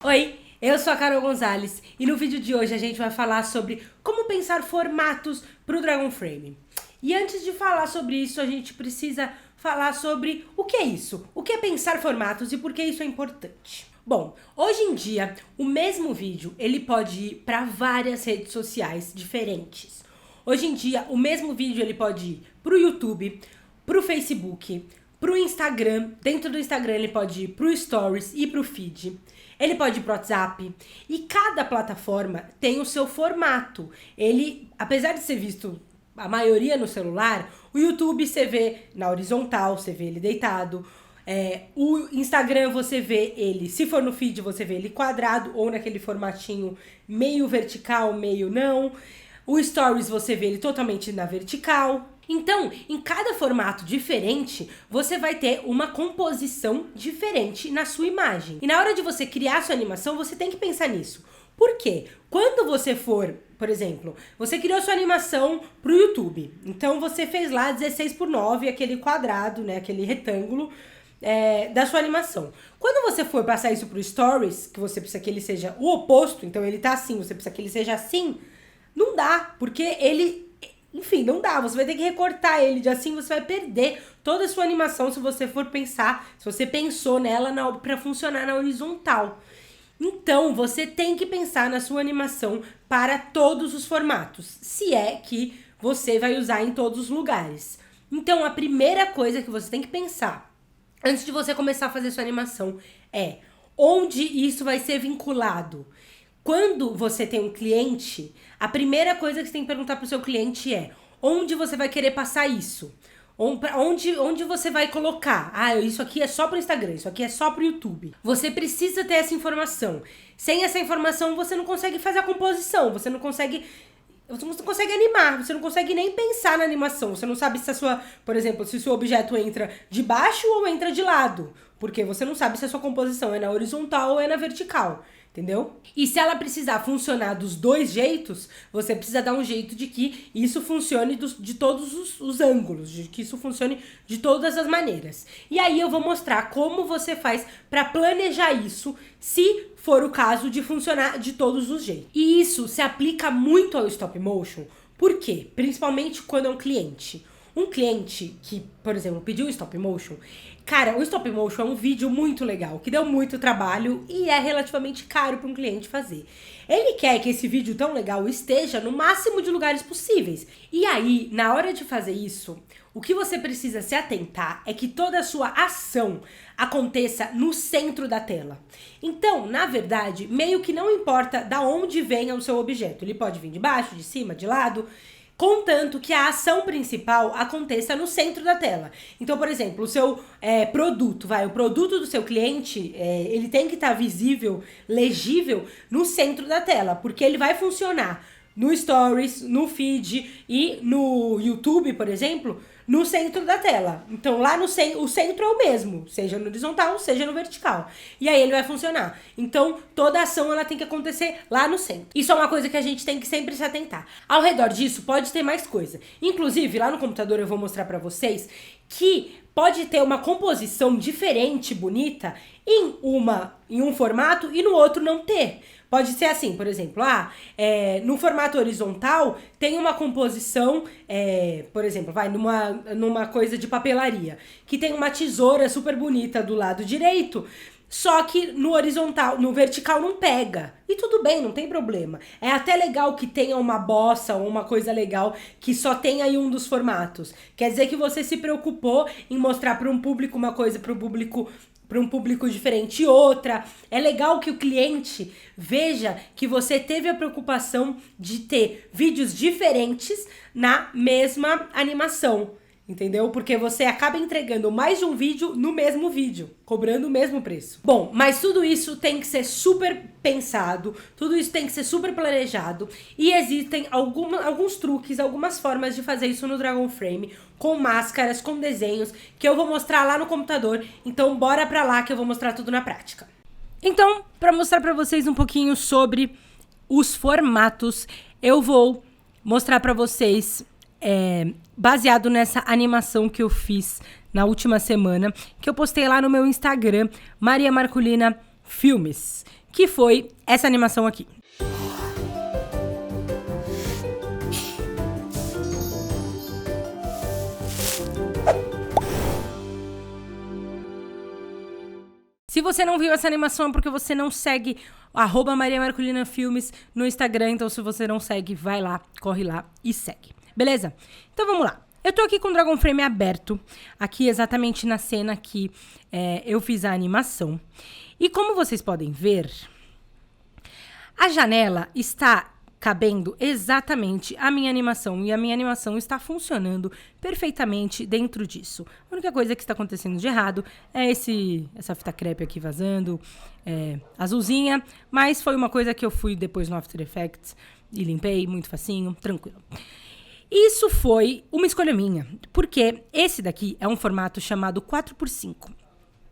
Oi, eu sou a Carol Gonzalez e no vídeo de hoje a gente vai falar sobre como pensar formatos para o Dragon Frame. E antes de falar sobre isso, a gente precisa falar sobre o que é isso, o que é pensar formatos e por que isso é importante. Bom, hoje em dia, o mesmo vídeo ele pode ir para várias redes sociais diferentes. Hoje em dia, o mesmo vídeo ele pode ir para o YouTube, para o Facebook, para o Instagram. Dentro do Instagram ele pode ir para o Stories e para o Feed. Ele pode ir para o WhatsApp. E cada plataforma tem o seu formato. Ele, apesar de ser visto a maioria no celular, o YouTube você vê na horizontal, você vê ele deitado. O Instagram você vê ele, se for no feed você vê ele quadrado ou naquele formatinho meio vertical, meio não. O Stories você vê ele totalmente na vertical. Então, em cada formato diferente, você vai ter uma composição diferente na sua imagem. E na hora de você criar sua animação, você tem que pensar nisso. Por quê? Quando você for, por exemplo, você criou sua animação pro YouTube. Então, você fez lá 16:9, aquele quadrado, né, aquele retângulo da sua animação. Quando você for passar isso pro Stories, que você precisa que ele seja o oposto, então ele tá assim, você precisa que ele seja assim, não dá, porque ele... Enfim, não dá, você vai ter que recortar ele, de assim você vai perder toda a sua animação se você for pensar, se você pensou nela para funcionar na horizontal. Então, você tem que pensar na sua animação para todos os formatos, se é que você vai usar em todos os lugares. Então, a primeira coisa que você tem que pensar, antes de você começar a fazer sua animação, é onde isso vai ser vinculado. Quando você tem um cliente, a primeira coisa que você tem que perguntar para o seu cliente é: onde você vai querer passar isso? Onde você vai colocar? Ah, isso aqui é só para o Instagram, isso aqui é só para o YouTube. Você precisa ter essa informação. Sem essa informação, você não consegue fazer a composição, você não consegue animar, você não consegue nem pensar na animação. Você não sabe se a sua, por exemplo, se o seu objeto entra de baixo ou entra de lado, porque você não sabe se a sua composição é na horizontal ou é na vertical. Entendeu? E se ela precisar funcionar dos dois jeitos, você precisa dar um jeito de que isso funcione de todos os ângulos, de que isso funcione de todas as maneiras. E aí eu vou mostrar como você faz para planejar isso, se for o caso de funcionar de todos os jeitos. E isso se aplica muito ao stop motion, por quê? Principalmente quando é um cliente. Um cliente que, por exemplo, pediu stop motion, cara, o stop motion é um vídeo muito legal, que deu muito trabalho e é relativamente caro para um cliente fazer. Ele quer que esse vídeo tão legal esteja no máximo de lugares possíveis. E aí, na hora de fazer isso, o que você precisa se atentar é que toda a sua ação aconteça no centro da tela. Então, na verdade, meio que não importa da onde venha o seu objeto. Ele pode vir de baixo, de cima, de lado, contanto que a ação principal aconteça no centro da tela. Então, por exemplo, o seu produto, o produto do seu cliente, ele tem que estar visível, legível no centro da tela, porque ele vai funcionar no Stories, no Feed e no YouTube, por exemplo, no centro da tela. Então, lá no o centro é o mesmo, seja no horizontal, seja no vertical. E aí ele vai funcionar. Então, toda a ação ela tem que acontecer lá no centro. Isso é uma coisa que a gente tem que sempre se atentar. Ao redor disso, pode ter mais coisa. Inclusive, lá no computador eu vou mostrar pra vocês que pode ter uma composição diferente, bonita, em um formato e no outro não ter. Pode ser assim, por exemplo, no formato horizontal tem uma composição, por exemplo, numa coisa de papelaria, que tem uma tesoura super bonita do lado direito, só que no horizontal, no vertical não pega. E tudo bem, não tem problema. É até legal que tenha uma bossa ou uma coisa legal que só tenha aí um dos formatos. Quer dizer que você se preocupou em mostrar para um público uma coisa, para um público diferente outra. É legal que o cliente veja que você teve a preocupação de ter vídeos diferentes na mesma animação. Entendeu? Porque você acaba entregando mais de um vídeo no mesmo vídeo, cobrando o mesmo preço. Bom, mas tudo isso tem que ser super pensado, tudo isso tem que ser super planejado e existem alguns truques, algumas formas de fazer isso no Dragon Frame, com máscaras, com desenhos, que eu vou mostrar lá no computador, então bora pra lá que eu vou mostrar tudo na prática. Então, pra mostrar pra vocês um pouquinho sobre os formatos, eu vou mostrar pra vocês... baseado nessa animação que eu fiz na última semana, que eu postei lá no meu Instagram, Maria Marculina Filmes, que foi essa animação aqui. Se você não viu essa animação é porque você não segue @mariamarculinafilmes no Instagram. Então, se você não segue, vai lá, corre lá e segue. Beleza? Então, vamos lá. Eu tô aqui com o Dragon Frame aberto, aqui exatamente na cena que eu fiz a animação. E como vocês podem ver, a janela está cabendo exatamente a minha animação. E a minha animação está funcionando perfeitamente dentro disso. A única coisa que está acontecendo de errado é essa fita crepe aqui vazando, azulzinha. Mas foi uma coisa que eu fui depois no After Effects e limpei, muito facinho, tranquilo. Isso foi uma escolha minha, porque esse daqui é um formato chamado 4x5.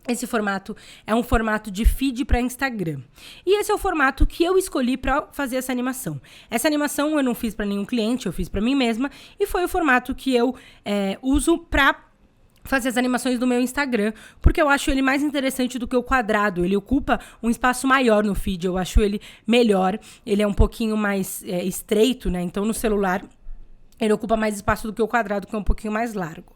Esse formato é um formato de feed para Instagram. E esse é o formato que eu escolhi para fazer essa animação. Essa animação eu não fiz para nenhum cliente, eu fiz para mim mesma. E foi o formato que eu uso para fazer as animações do meu Instagram, porque eu acho ele mais interessante do que o quadrado. Ele ocupa um espaço maior no feed, eu acho ele melhor. Ele é um pouquinho mais estreito, né? Então no celular ele ocupa mais espaço do que o quadrado, que é um pouquinho mais largo.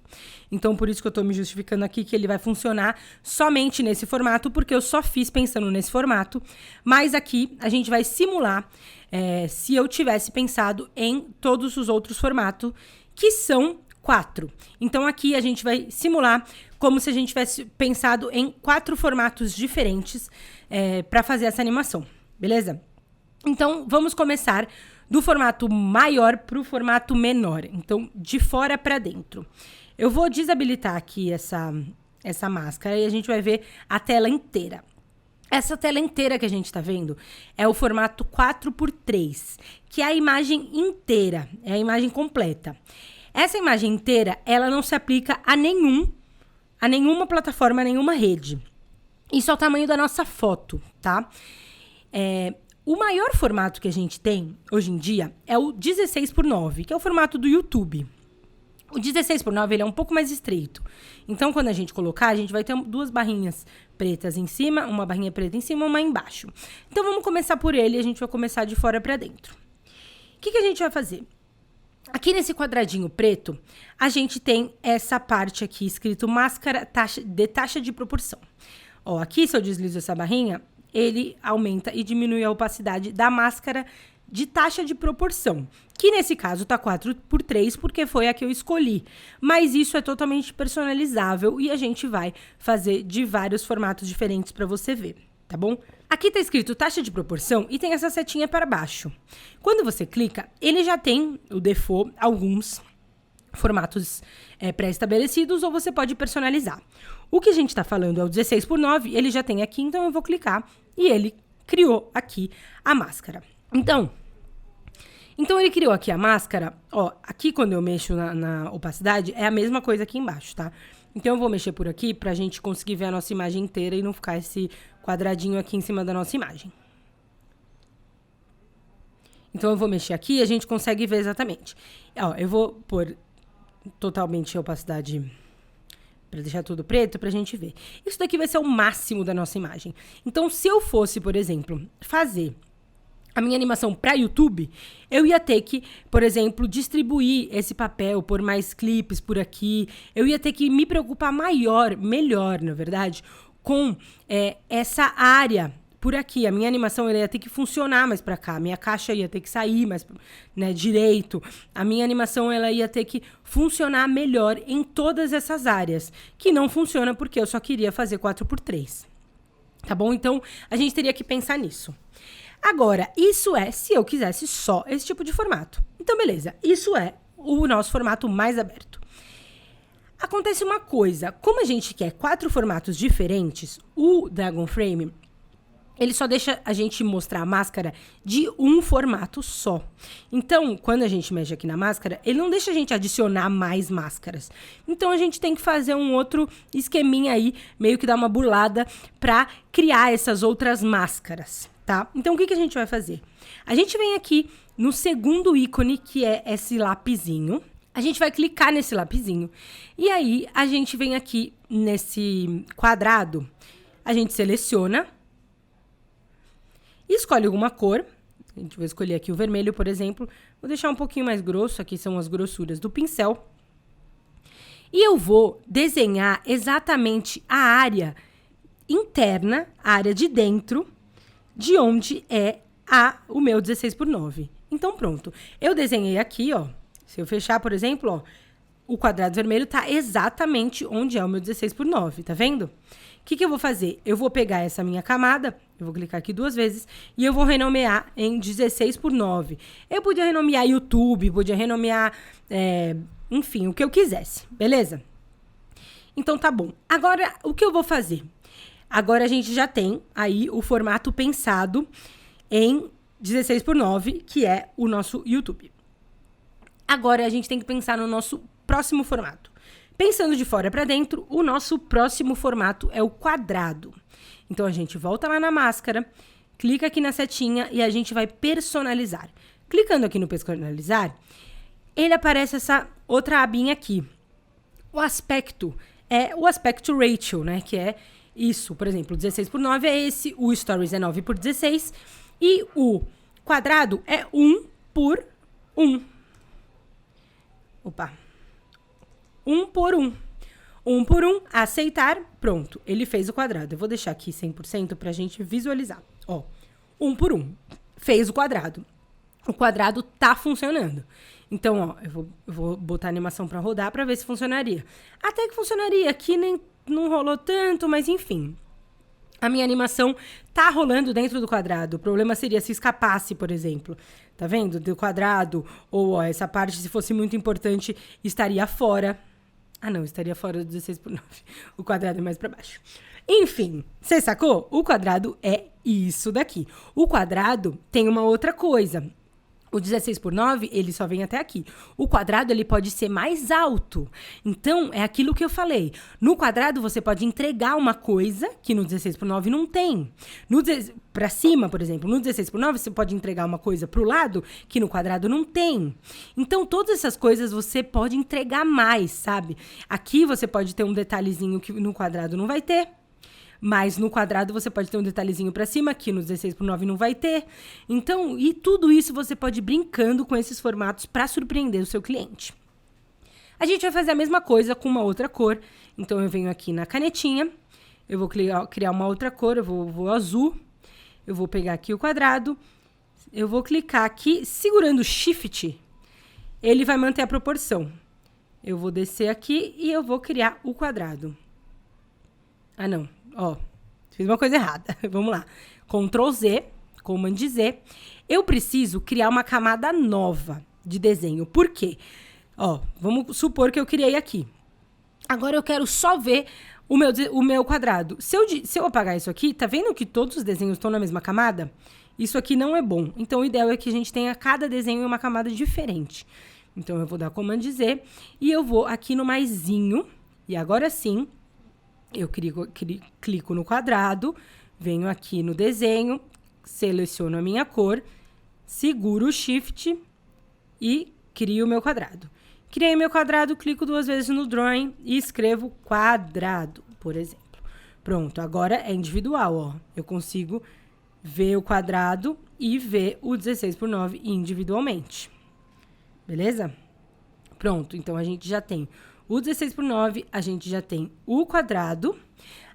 Então, por isso que eu tô me justificando aqui que ele vai funcionar somente nesse formato, porque eu só fiz pensando nesse formato. Mas aqui a gente vai simular se eu tivesse pensado em todos os outros formatos, que são 4. Então, aqui a gente vai simular como se a gente tivesse pensado em 4 formatos diferentes para fazer essa animação, beleza? Então, vamos começar do formato maior para o formato menor. Então, de fora para dentro. Eu vou desabilitar aqui essa máscara e a gente vai ver a tela inteira. Essa tela inteira que a gente está vendo é o formato 4x3, que é a imagem inteira, é a imagem completa. Essa imagem inteira, ela não se aplica a nenhuma plataforma, a nenhuma rede. Isso é o tamanho da nossa foto, tá? O maior formato que a gente tem, hoje em dia, é o 16x9, que é o formato do YouTube. O 16x9, ele é um pouco mais estreito. Então, quando a gente colocar, a gente vai ter 2 barrinhas pretas em cima, uma barrinha preta em cima e uma embaixo. Então, vamos começar por ele e a gente vai começar de fora para dentro. O que a gente vai fazer? Aqui nesse quadradinho preto, a gente tem essa parte aqui escrito máscara de taxa de proporção. Ó, aqui, se eu deslizo essa barrinha, ele aumenta e diminui a opacidade da máscara de taxa de proporção, que nesse caso tá 4x3 porque foi a que eu escolhi. Mas isso é totalmente personalizável e a gente vai fazer de vários formatos diferentes para você ver, tá bom? Aqui tá escrito taxa de proporção e tem essa setinha para baixo. Quando você clica, ele já tem o default, alguns formatos pré-estabelecidos, ou você pode personalizar. O que a gente está falando é o 16x9, ele já tem aqui, então eu vou clicar e ele criou aqui a máscara. Então ele criou aqui a máscara, ó, aqui quando eu mexo na opacidade, é a mesma coisa aqui embaixo, tá? Então eu vou mexer por aqui pra gente conseguir ver a nossa imagem inteira e não ficar esse quadradinho aqui em cima da nossa imagem. Então eu vou mexer aqui e a gente consegue ver exatamente. Ó, eu vou pôr totalmente a opacidade para deixar tudo preto pra gente ver. Isso daqui vai ser o máximo da nossa imagem. Então, se eu fosse, por exemplo, fazer a minha animação para YouTube, eu ia ter que, por exemplo, distribuir esse papel, pôr mais clipes por aqui. Eu ia ter que me preocupar melhor, na verdade, com essa área por aqui. A minha animação ia ter que funcionar mais para cá. A minha caixa ia ter que sair mais direito. A minha animação ela ia ter que funcionar melhor em todas essas áreas, que não funciona porque eu só queria fazer 4x3. Tá bom? Então, a gente teria que pensar nisso. Agora, isso é se eu quisesse só esse tipo de formato. Então, beleza. Isso é o nosso formato mais aberto. Acontece uma coisa. Como a gente quer 4 formatos diferentes, o Dragon Frame, ele só deixa a gente mostrar a máscara de um formato só. Então, quando a gente mexe aqui na máscara, ele não deixa a gente adicionar mais máscaras. Então, a gente tem que fazer um outro esqueminha aí, meio que dar uma burlada para criar essas outras máscaras, tá? Então, o que a gente vai fazer? A gente vem aqui no segundo ícone, que é esse lapisinho. A gente vai clicar nesse lapisinho. E aí, a gente vem aqui nesse quadrado, a gente seleciona. escolhe alguma cor. A gente vai escolher aqui o vermelho, por exemplo. Vou deixar um pouquinho mais grosso. Aqui são as grossuras do pincel. E eu vou desenhar exatamente a área interna, a área de dentro, de onde é o meu 16:9. Então, pronto. Eu desenhei aqui, ó. Se eu fechar, por exemplo, ó, o quadrado vermelho tá exatamente onde é o meu 16:9, tá vendo? O que eu vou fazer? Eu vou pegar essa minha camada, eu vou clicar aqui 2 vezes, e eu vou renomear em 16:9. Eu podia renomear YouTube, podia renomear, enfim, o que eu quisesse, beleza? Então, tá bom. Agora, o que eu vou fazer? Agora, a gente já tem aí o formato pensado em 16:9, que é o nosso YouTube. Agora, a gente tem que pensar no nosso próximo formato. Pensando de fora para dentro, o nosso próximo formato é o quadrado. Então, a gente volta lá na máscara, clica aqui na setinha e a gente vai personalizar. Clicando aqui no personalizar, ele aparece essa outra abinha aqui. O aspecto é o aspecto ratio, né? Que é isso, por exemplo, 16:9 é esse, o Stories é 9:16 e o quadrado é 1:1. Opa. 1:1. 1:1, aceitar, pronto. Ele fez o quadrado. Eu vou deixar aqui 100% pra gente visualizar. Ó, 1:1. Fez o quadrado. O quadrado tá funcionando. Então, ó, eu vou botar a animação pra rodar pra ver se funcionaria. Até que funcionaria. Aqui não rolou tanto, mas enfim. A minha animação tá rolando dentro do quadrado. O problema seria se escapasse, por exemplo. Tá vendo? Do quadrado. Ou, ó, essa parte, se fosse muito importante, estaria fora. Ah, não, estaria fora do 16:9. O quadrado é mais pra baixo. Enfim, você sacou? O quadrado é isso daqui. O quadrado tem uma outra coisa. O 16:9, ele só vem até aqui. O quadrado, ele pode ser mais alto. Então, é aquilo que eu falei. No quadrado, você pode entregar uma coisa que no 16:9 não tem. Pra cima, por exemplo, no 16:9, você pode entregar uma coisa pro lado que no quadrado não tem. Então, todas essas coisas você pode entregar mais, sabe? Aqui, você pode ter um detalhezinho que no quadrado não vai ter. Mas no quadrado você pode ter um detalhezinho pra cima, que no 16:9 não vai ter. Então, e tudo isso você pode ir brincando com esses formatos pra surpreender o seu cliente. A gente vai fazer a mesma coisa com uma outra cor. Então, eu venho aqui na canetinha, eu vou criar uma outra cor, eu vou azul. Eu vou pegar aqui o quadrado, eu vou clicar aqui, segurando o Shift, ele vai manter a proporção. Eu vou descer aqui e eu vou criar o quadrado. Ah, não. Ó, fiz uma coisa errada. Vamos lá. Ctrl Z, Command Z. Eu preciso criar uma camada nova de desenho. Por quê? Ó, vamos supor que eu criei aqui. Agora eu quero só ver o meu quadrado. Se eu apagar isso aqui, tá vendo que todos os desenhos estão na mesma camada? Isso aqui não é bom. Então, o ideal é que a gente tenha cada desenho em uma camada diferente. Então, eu vou dar Command Z e eu vou aqui no maisinho. E agora sim, eu clico no quadrado, venho aqui no desenho, seleciono a minha cor, seguro o Shift e crio o meu quadrado. Criei meu quadrado, clico 2 vezes no Drawing e escrevo quadrado, por exemplo. Pronto, agora é individual, ó. Eu consigo ver o quadrado e ver o 16:9 individualmente. Beleza? Pronto, então a gente já tem o 16:9, a gente já tem o quadrado.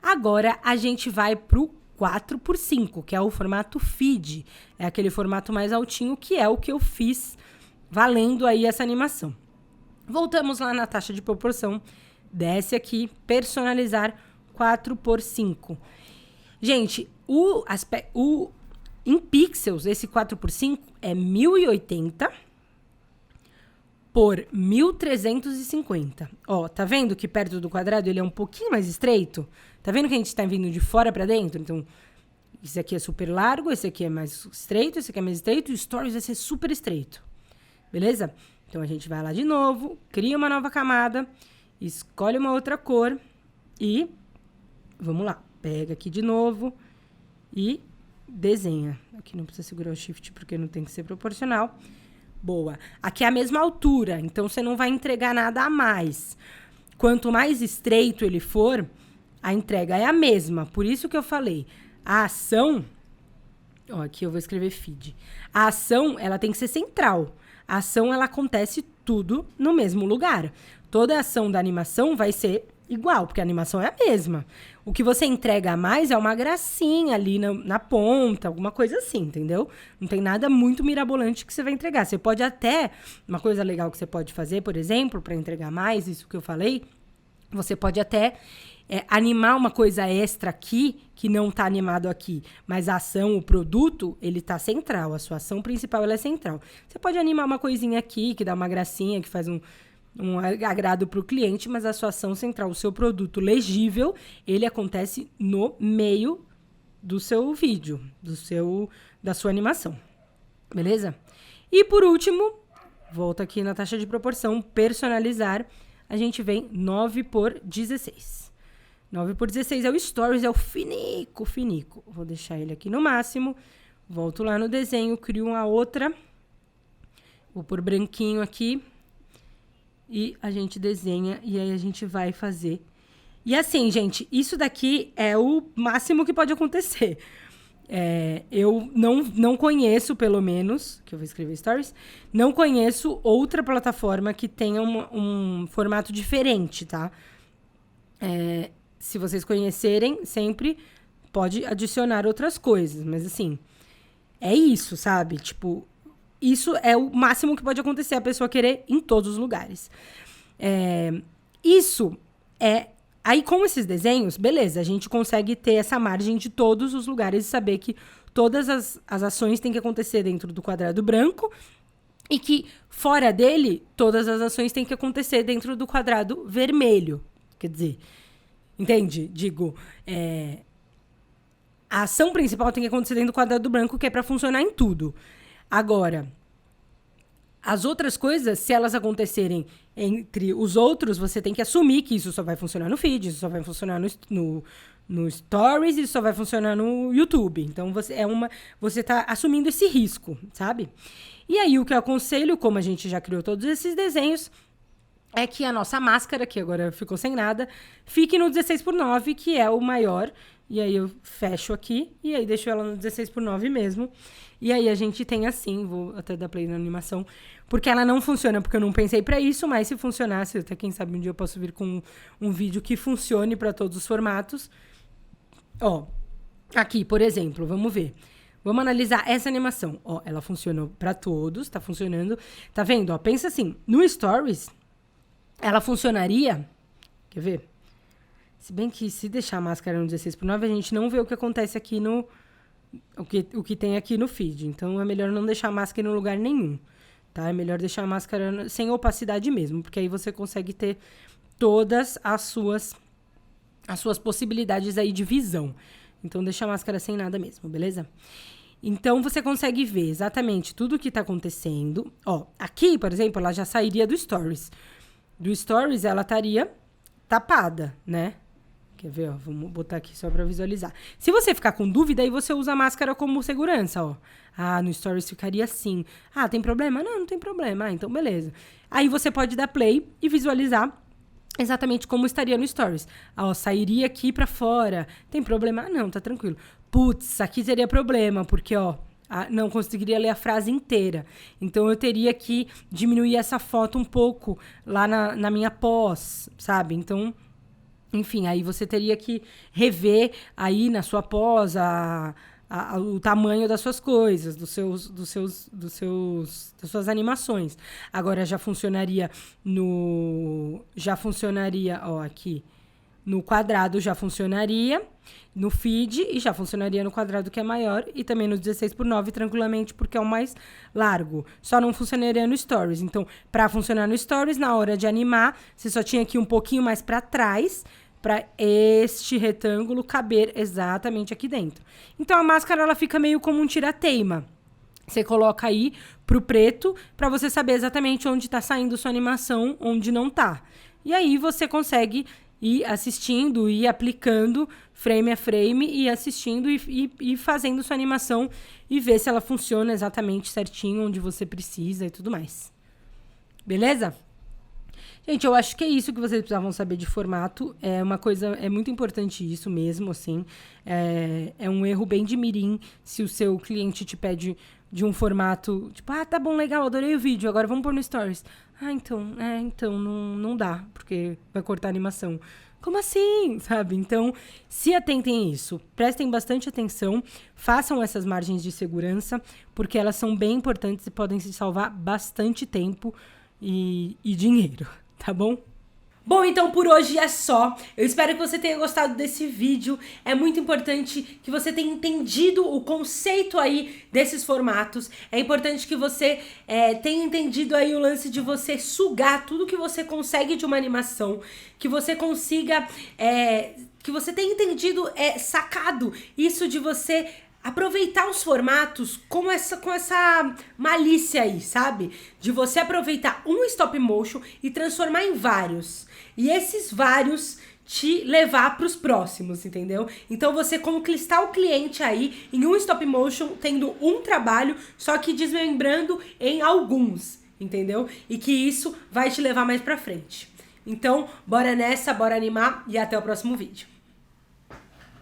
Agora, a gente vai pro 4:5, que é o formato feed. É aquele formato mais altinho, que é o que eu fiz valendo aí essa animação. Voltamos lá na taxa de proporção. Desce aqui, personalizar 4:5. Gente, em pixels, esse 4:5 é 1080 por 1350. Ó, tá vendo que perto do quadrado ele é um pouquinho mais estreito? Tá vendo que a gente tá vindo de fora pra dentro? Então, esse aqui é super largo, esse aqui é mais estreito, esse aqui é mais estreito, e o Stories vai ser super estreito. Beleza? Então, a gente vai lá de novo, cria uma nova camada, escolhe uma outra cor e vamos lá. Pega aqui de novo e desenha. Aqui não precisa segurar o Shift porque não tem que ser proporcional. Boa. Aqui é a mesma altura, então você não vai entregar nada a mais. Quanto mais estreito ele for, a entrega é a mesma. Por isso que eu falei, a ação Ó, aqui eu vou escrever feed. A ação, ela tem que ser central. A ação, ela acontece tudo no mesmo lugar. Toda a ação da animação vai ser igual, porque a animação é a mesma. O que você entrega a mais é uma gracinha ali na ponta, alguma coisa assim, entendeu? Não tem nada muito mirabolante que você vai entregar. Você pode até... Uma coisa legal que você pode fazer, por exemplo, para entregar mais, isso que eu falei, você pode até animar uma coisa extra aqui, que não está animado aqui, mas a ação, o produto, ele está central. A sua ação principal, ela é central. Você pode animar uma coisinha aqui, que dá uma gracinha, que faz um agrado para o cliente, mas a sua ação central, o seu produto legível, ele acontece no meio do seu vídeo, da sua animação. Beleza? E por último, volta aqui na taxa de proporção, personalizar, a gente vem 9:16. 9:16 é o Stories, é o finico. Vou deixar ele aqui no máximo, volto lá no desenho, crio uma outra, vou pôr branquinho aqui, e a gente desenha, e aí a gente vai fazer. E assim, gente, isso daqui é o máximo que pode acontecer. Eu não conheço, pelo menos, que eu vou escrever Stories, não conheço outra plataforma que tenha um formato diferente, tá? Se vocês conhecerem, sempre pode adicionar outras coisas, mas assim, é isso, sabe? Tipo, isso é o máximo que pode acontecer, a pessoa querer em todos os lugares. Isso é... Aí, com esses desenhos, beleza, a gente consegue ter essa margem de todos os lugares e saber que todas as ações têm que acontecer dentro do quadrado branco e que, fora dele, todas as ações têm que acontecer dentro do quadrado vermelho. Quer dizer, entende? Digo, a ação principal tem que acontecer dentro do quadrado branco, que é para funcionar em tudo. Agora, as outras coisas, se elas acontecerem entre os outros, você tem que assumir que isso só vai funcionar no feed, isso só vai funcionar no Stories, isso só vai funcionar no YouTube. Então, você tá assumindo esse risco, sabe? E aí, o que eu aconselho, como a gente já criou todos esses desenhos, é que a nossa máscara, que agora ficou sem nada, fique no 16:9, que é o maior. E aí, eu fecho aqui, e aí deixo ela no 16:9 mesmo. E aí, a gente tem assim, vou até dar play na animação, porque ela não funciona, porque eu não pensei pra isso, mas se funcionasse, até quem sabe um dia eu posso vir com um vídeo que funcione pra todos os formatos. Ó, aqui, por exemplo, vamos ver. Vamos analisar essa animação. Ó, ela funcionou pra todos, tá funcionando. Tá vendo? Ó, pensa assim, no Stories, ela funcionaria... Quer ver? Se bem que se deixar a máscara no 16:9, a gente não vê o que acontece aqui no... O que tem aqui no feed. Então, é melhor não deixar a máscara em lugar nenhum. Tá? É melhor deixar a máscara sem opacidade mesmo, porque aí você consegue ter todas as suas possibilidades aí de visão. Então, deixa a máscara sem nada mesmo, beleza? Então, você consegue ver exatamente tudo o que tá acontecendo. Ó, aqui, por exemplo, ela já sairia do Stories. Do Stories, ela estaria tapada, né? Quer ver, ó? Vamos botar aqui só pra visualizar. Se você ficar com dúvida, aí você usa a máscara como segurança, ó. Ah, no Stories ficaria assim. Ah, tem problema? Não tem problema. Ah, então beleza. Aí você pode dar play e visualizar exatamente como estaria no Stories. Ah, ó, sairia aqui pra fora. Tem problema? Ah, não, tá tranquilo. Putz, aqui teria problema, porque, ó, não conseguiria ler a frase inteira. Então, eu teria que diminuir essa foto um pouco lá na minha pós, sabe? Então... Enfim, aí você teria que rever aí na sua pós o tamanho das suas coisas, das suas animações. Agora já funcionaria ó, aqui no quadrado já funcionaria, no feed e já funcionaria no quadrado que é maior e também no 16:9 tranquilamente porque é o mais largo. Só não funcionaria no Stories. Então, para funcionar no Stories, na hora de animar, você só tinha que ir um pouquinho mais para trás para este retângulo caber exatamente aqui dentro. Então, a máscara ela fica meio como um tira-teima. Você coloca aí pro preto para você saber exatamente onde está saindo sua animação, onde não tá. E aí você consegue ir assistindo, ir aplicando frame a frame, e assistindo e fazendo sua animação e ver se ela funciona exatamente certinho onde você precisa e tudo mais. Beleza? Gente, eu acho que é isso que vocês precisavam saber de formato. É uma coisa, é muito importante isso mesmo, assim. É um erro bem de mirim se o seu cliente te pede de um formato, tipo, tá bom, legal, adorei o vídeo, agora vamos pôr no Stories. Então, não dá, porque vai cortar a animação. Como assim? Sabe? Então, se atentem a isso. Prestem bastante atenção, façam essas margens de segurança, porque elas são bem importantes e podem se salvar bastante tempo e dinheiro, tá bom? Bom, então por hoje é só. Eu espero que você tenha gostado desse vídeo. É muito importante que você tenha entendido o conceito aí desses formatos. É importante que você tenha entendido aí o lance de você sugar tudo que você consegue de uma animação. Que você consiga... que você tenha entendido, sacado isso de você... aproveitar os formatos com essa malícia aí, sabe? De você aproveitar um stop motion e transformar em vários. E esses vários te levar para os próximos, entendeu? Então você conquistar o cliente aí em um stop motion, tendo um trabalho, só que desmembrando em alguns, entendeu? E que isso vai te levar mais pra frente. Então, bora nessa, bora animar e até o próximo vídeo.